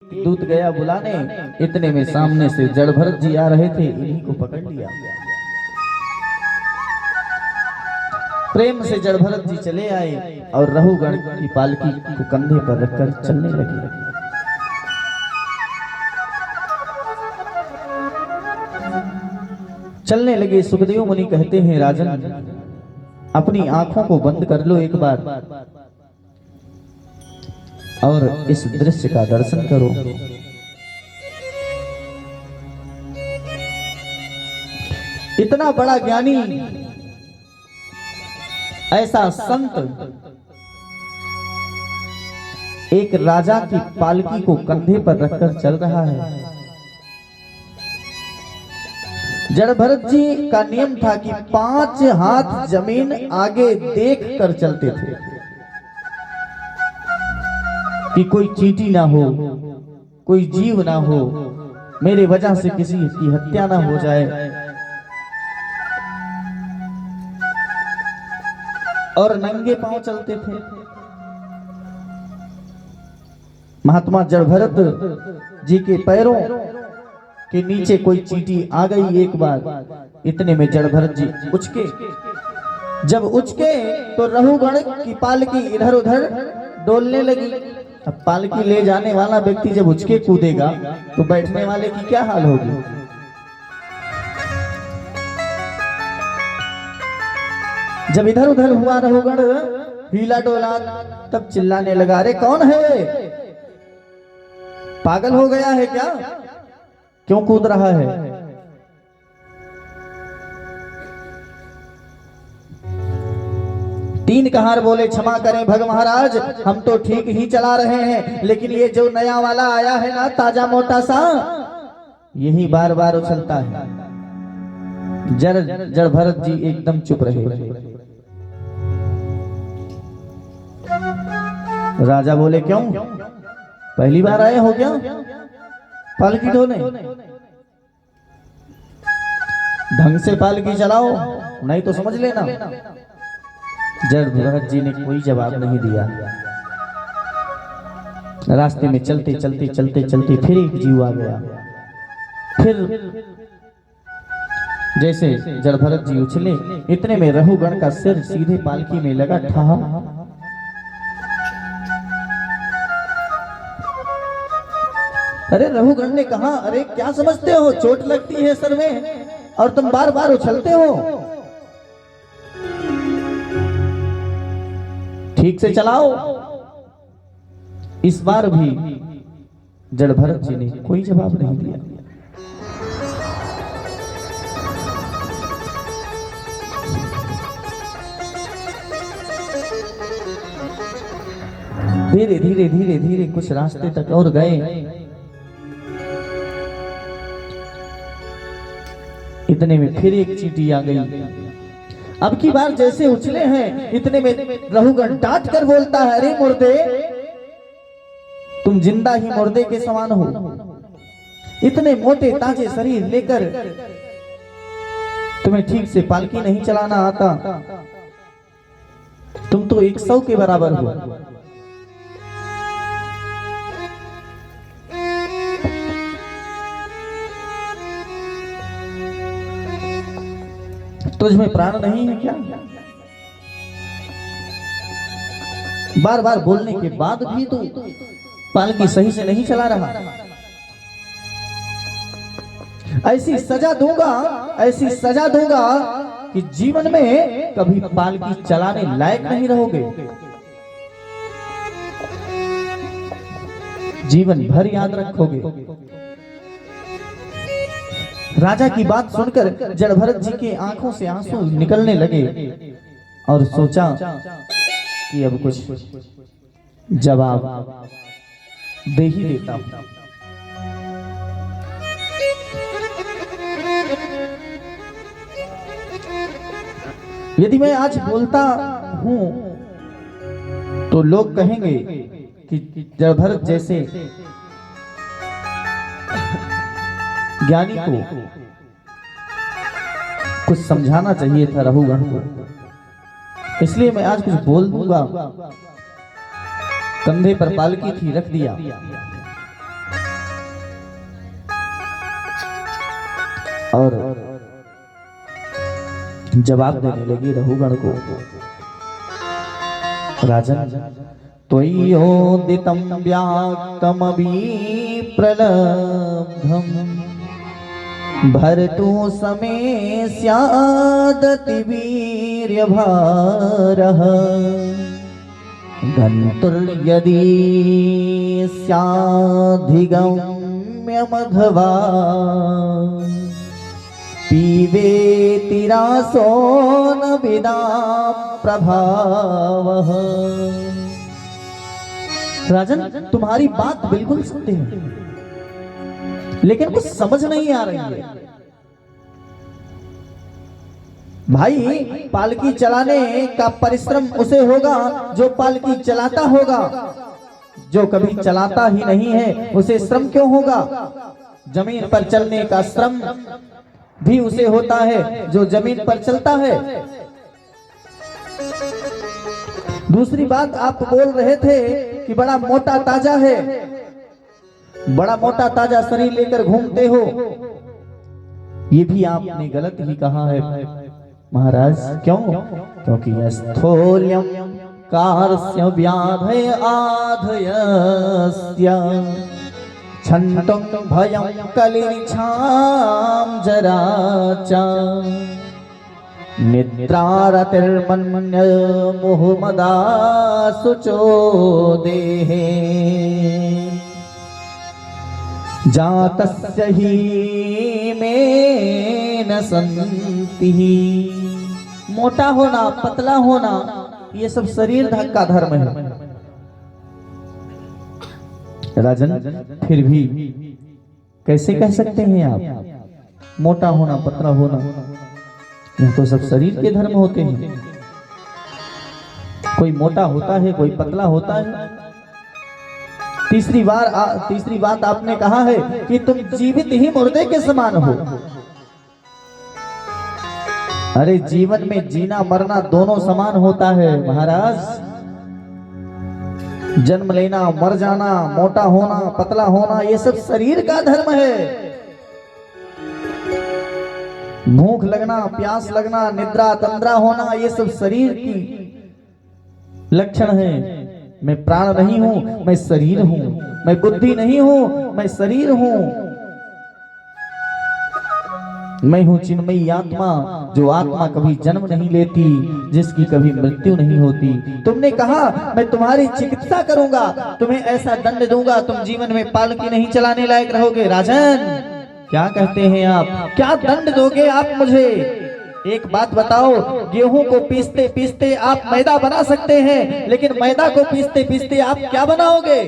दूत गया बुलाने, इतने में सामने से जड़ भरत जी आ रहे थे, इन्हीं को पकड़ लिया। प्रेम से जड़ भरत जी चले आए और रहुगण की पालकी को कंधे पर रखकर चलने लगे। चलने लगे। सुखदेव मुनि कहते हैं, राजन अपनी आंखों को बंद कर लो एक बार और इस दृश्य का दर्शन करो। इतना बड़ा ज्ञानी, ऐसा संत एक राजा की पालकी को कंधे पर रखकर चल रहा है। जड़ भरत जी का नियम था कि 5 हाथ जमीन आगे देख कर चलते थे कि कोई चींटी ना हो, कोई जीव ना हो, मेरे वजह से किसी की हत्या ना हो जाए। और नंगे पांव चलते थे। महात्मा जड़ भरत जी के पैरों के नीचे कोई चींटी आ गई एक बार, इतने में जड़ भरत जी उचके। जब उचके तो रहुगण की पालकी इधर उधर डोलने लगी। अब पालकी ले जाने वाला व्यक्ति जब उचके कूदेगा तो बैठने वाले की क्या हाल होगी। जब इधर उधर हुआ रहुगण हिला डोला, तब चिल्लाने लगा, अरे कौन है, पागल हो गया है क्या, क्यों कूद रहा है। तीन कहार बोले, क्षमा करें भग महाराज, हम तो ठीक ही चला रहे हैं, लेकिन ये जो नया वाला आया है ना, ताजा मोटा सा, यही बार बार उछलता है। जड़ भरत जी एकदम चुप रहे। राजा बोले, क्यों, पहली बार आए हो क्या पालकी ढोने, ढंग से पालकी चलाओ नहीं तो समझ लेना। जड़ भरत जी ने कोई जवाब नहीं दिया। रास्ते में चलते चलते चलते चलते फिर एक जीव आ गया। फिर जैसे जड़ भरत जी उछले, इतने में रहुगण का सिर सीधे पालकी में लगा। ठा अरे रहुगण ने कहा, अरे क्या समझते हो, चोट लगती है सर में और तुम बार बार उछलते हो, ठीक से चलाओ। इस बार भी जड़ भरत जी ने कोई जवाब नहीं दिया। धीरे धीरे धीरे धीरे कुछ रास्ते तक और गए। इतने में फिर एक चींटी आ गई। अब की बार जैसे उछले हैं, इतने में रहुगण डांट कर बोलता है, अरे मुर्दे, तुम जिंदा ही मुर्दे के समान हो, इतने मोटे ताजे शरीर लेकर तुम्हें ठीक से पालकी नहीं चलाना आता, तुम तो 100 के बराबर हो। तुझमें प्राण नहीं है क्या। बार बार बोलने के बाद भी तू पालकी सही से नहीं चला रहा। ऐसी सजा दूंगा, ऐसी सजा दूंगा कि जीवन में कभी पालकी चलाने लायक नहीं रहोगे, जीवन भर याद रखोगे। राजा की बात सुनकर जड़ भरत जी के आंखों से आंसू निकलने लगे और सोचा कि अब कुछ जवाब दे ही देता हूं। यदि मैं आज बोलता हूं तो लोग कहेंगे कि जड़ भरत जैसे ज्ञानी को कुछ समझाना चाहिए था रहुगण को, इसलिए मैं आज कुछ बोल दूंगा। कंधे पर पालकी थी, रख दिया। जवाब देने लगी रहुगण को, राजन त्वयोदितं व्याक्तमपि प्रलब्धम् भर्तु समे स्यादति वीर्यभारः गन्तुर्यदि स्याधिगम्यमघवा पीबेति रासो न विदा प्रभावः। राजन तुम्हारी बात बिल्कुल सत्य है, लेकिन कुछ समझ नहीं आ रही है। भाई पालकी चलाने का परिश्रम उसे होगा जो पालकी चलाता होगा, जो कभी चलाता ही नहीं है उसे श्रम क्यों होगा। जमीन पर चलने का श्रम भी उसे होता है जो जमीन पर चलता है। दूसरी बात आप बोल रहे थे कि बड़ा मोटा ताजा है, बड़ा मोटा ताजा शरीर लेकर घूमते हो, ये भी आपने गलत ही कहा है महाराज। क्यों? क्योंकि स्थूल्यम कार्स्य व्याधय आधयस्य छन्तुं भयं कलिनिच्छां जरा च निद्रारतिर्मन्य मुहुमदा सुचो देहे जातस्य हि मे न सन्ति। मोटा होना पतला होना ये सब शरीर का धर्म है राजन। फिर भी कैसे कह सकते हैं आप मोटा होना पतला होना, यह तो सब शरीर के धर्म होते हैं। कोई मोटा होता है, कोई पतला होता है। तीसरी बात आपने कहा है कि तुम जीवित ही मुर्दे के समान हो। अरे जीवन में जीना मरना दोनों समान होता है महाराज। जन्म लेना, मर जाना, मोटा होना, पतला होना, ये सब शरीर का धर्म है। भूख लगना, प्यास लगना, निद्रा तंद्रा होना, ये सब शरीर की लक्षण है। मैं प्राण नहीं हूं, मैं शरीर हूं। मैं बुद्धि नहीं हूं, मैं शरीर हूं। मैं हूं चिन्मयी आत्मा, जो आत्मा कभी जन्म नहीं लेती, जिसकी कभी मृत्यु नहीं होती। तुमने कहा मैं तुम्हारी चिकित्सा करूंगा, तुम्हें ऐसा दंड दूंगा, तुम जीवन में पालकी नहीं चलाने लायक रहोगे। राजन क्या कहते हैं आप? क्या दंड दोगे आप मुझे? एक बात बताओ, गेहूं को पीसते पीसते आप मैदा बना सकते हैं, लेकिन मैदा को पीसते पीसते आप क्या बनाओगे?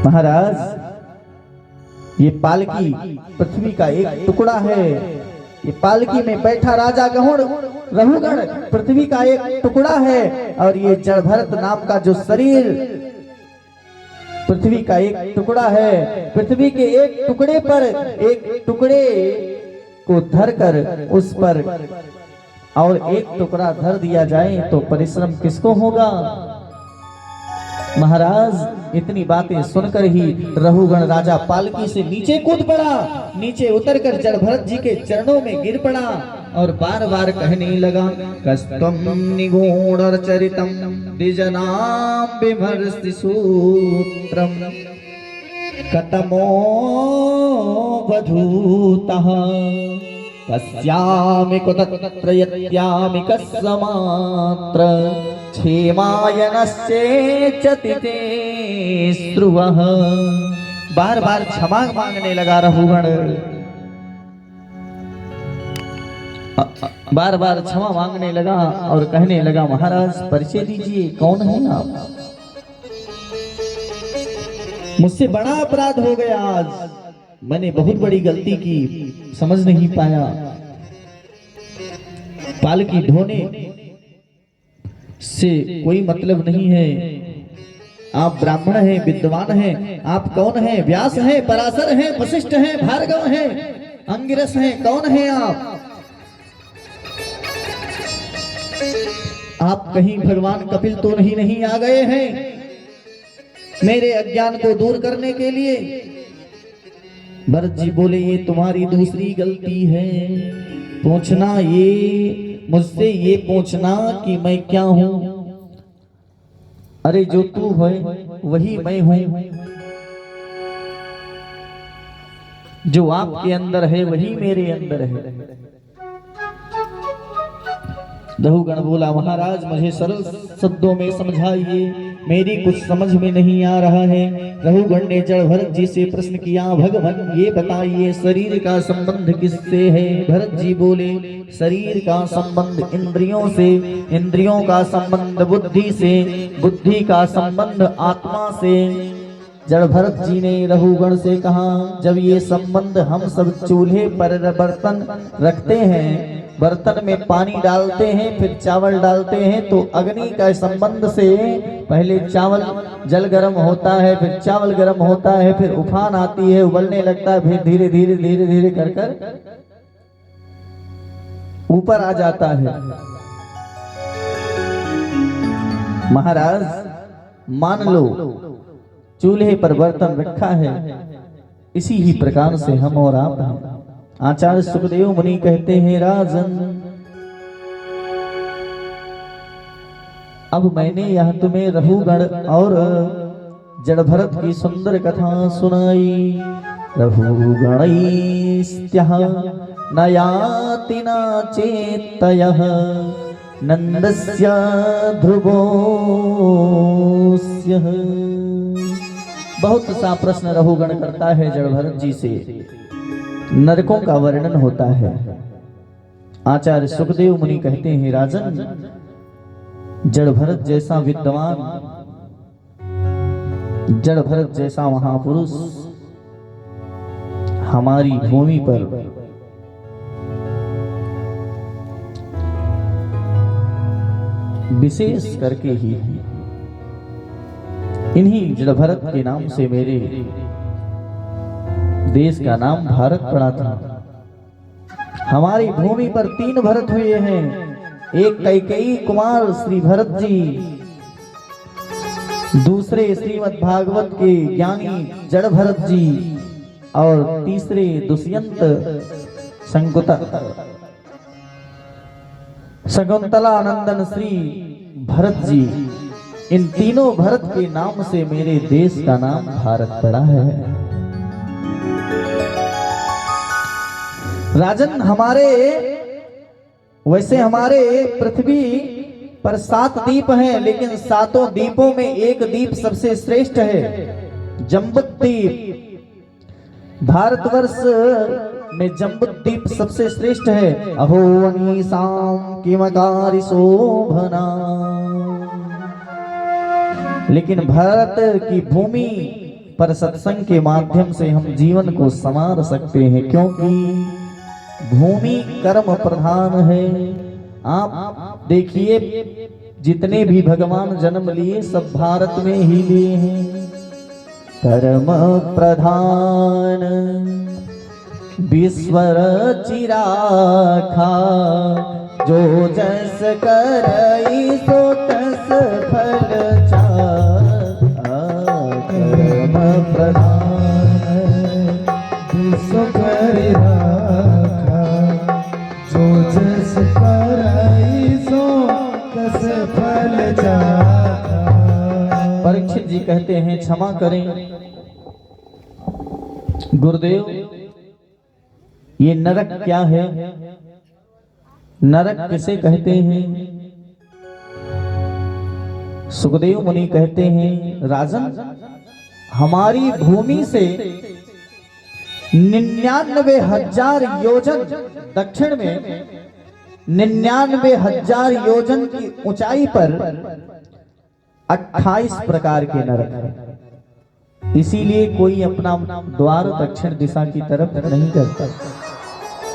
महाराज ये पालकी पृथ्वी का एक टुकड़ा है। ये पालकी में बैठा राजा गहुड़ रहुगण पृथ्वी का एक टुकड़ा है, और ये जड़ भरत नाम का जो शरीर पृथ्वी का एक टुकड़ा है। पृथ्वी के एक टुकड़े पर एक टुकड़े को धरकर उस पर और एक टुकड़ा धर दिया जाए तो परिश्रम किसको होगा? महाराज इतनी बातें सुनकर ही रहुगण राजा पालकी से नीचे कूद पड़ा। नीचे उतरकर जड़ भरत जी के चरणों में गिर पड़ा और बार बार कहने लगा, कस्तम निगूढ़ चरितम द्विजनाम बिभर्षि सूत्रम कतमो वधूतः कस्यामि कुतत्र यत्यामि कस्मात्र क्षेमायनश्चेचति ते स्रुवः। बार बार क्षमा मांगने लगा रहुगण, बार बार क्षमा मांगने लगा और कहने लगा, महाराज परिचय दीजिए, कौन है आप? मुझसे बड़ा अपराध हो गया आज, मैंने बहुत बड़ी गलती की, समझ नहीं पाया। पालकी ढोने से कोई मतलब नहीं है। आप ब्राह्मण हैं, विद्वान हैं, आप कौन हैं? व्यास हैं, पराशर हैं, वशिष्ठ हैं, भार्गव हैं, अंगिरस हैं, कौन हैं आप? आप कहीं भगवान कपिल तो नहीं आ गए हैं मेरे अज्ञान को दूर करने के लिए? भरत जी बोले ये तुम्हारी दूसरी गलती है। पूछना ये मुझसे ये पूछना कि मैं क्या हूं। अरे जो तू है वही मैं हूं, जो आपके अंदर है वही मेरे अंदर है। रघुगण बोला महाराज मुझे सरल शब्दों में समझाइए, मेरी कुछ समझ में नहीं आ रहा है। रघुगण ने जड़ भरत जी से प्रश्न किया, भगवान ये बताइए शरीर का संबंध किससे है। भरत जी बोले शरीर का संबंध इंद्रियों से, इंद्रियों का संबंध बुद्धि से, बुद्धि का संबंध आत्मा से। जड़ भरत जी ने रघुगण से कहा, जब ये संबंध हम सब चूल्हे पर बर्तन रखते हैं, बर्तन में पानी डालते हैं फिर चावल डालते हैं, तो अग्नि का संबंध से पहले चावल जल गर्म होता है, फिर चावल गर्म होता है, फिर उफान आती है, उबलने लगता है, फिर धीरे धीरे धीरे धीरे कर कर ऊपर आ जाता है। महाराज मान लो चूल्हे पर बर्तन रखा है, इसी ही प्रकार से हम और आप हैं। आचार्य सुखदेव मुनि कहते हैं, राजन अब मैंने यह तुम्हें रघुगण और जड़ भरत की सुंदर कथा सुनाई। रघुगणैस्त्यः न याति न चेत्तयः नन्दस्य ध्रुवोऽस्यः। बहुत सा प्रश्न रघुगण करता है जड़ भरत जी से, नरकों का वर्णन होता है। आचार्य सुखदेव मुनि कहते हैं, राजन जड़ भरत जैसा विद्वान, जड़ भरत जैसा महापुरुष हमारी भूमि पर विशेष करके ही है। इन्हीं जड़ भरत के नाम से मेरे देश का नाम भारत पड़ा था। हमारी भूमि पर 3 भरत हुए हैं, एक कैकेयी कुमार श्री भरत जी, दूसरे श्रीमद् भागवत के ज्ञानी जड़ भरत जी, और तीसरे दुष्यंत शकुंतला नंदन श्री भरत जी। इन तीनों भरत के नाम से मेरे देश का नाम भारत पड़ा है। राजन वैसे हमारे पृथ्वी पर 7 द्वीप हैं, लेकिन 7 द्वीपों में एक द्वीप सबसे श्रेष्ठ है, जम्बूद्वीप। भारतवर्ष में जम्बूद्वीप सबसे श्रेष्ठ है। अहो अनीसाम किमकारी शोभना। लेकिन भारत की भूमि पर सत्संग के माध्यम से हम जीवन को संवार सकते हैं, क्योंकि भूमि कर्म प्रधान है। आप देखिए जितने भी भगवान जन्म लिए सब भारत में ही लिए हैं। कर्म प्रधान विश्व चिराखा, जो जस करई सो तस फल चाखा। कर्म प्रधान विश्व चिराखा, जो जस करई सो तस फल चाखा। परीक्षित जी कहते हैं, क्षमा करें गुरुदेव, ये नरक क्या है? नरक किसे कहते हैं? सुखदेव मुनि कहते हैं, राजन हमारी भूमि से 99,000 योजन दक्षिण में 99,000 योजन की ऊंचाई पर 28 प्रकार के नरक हैं। इसीलिए कोई अपना द्वार दक्षिण दिशा की तरफ नहीं करता।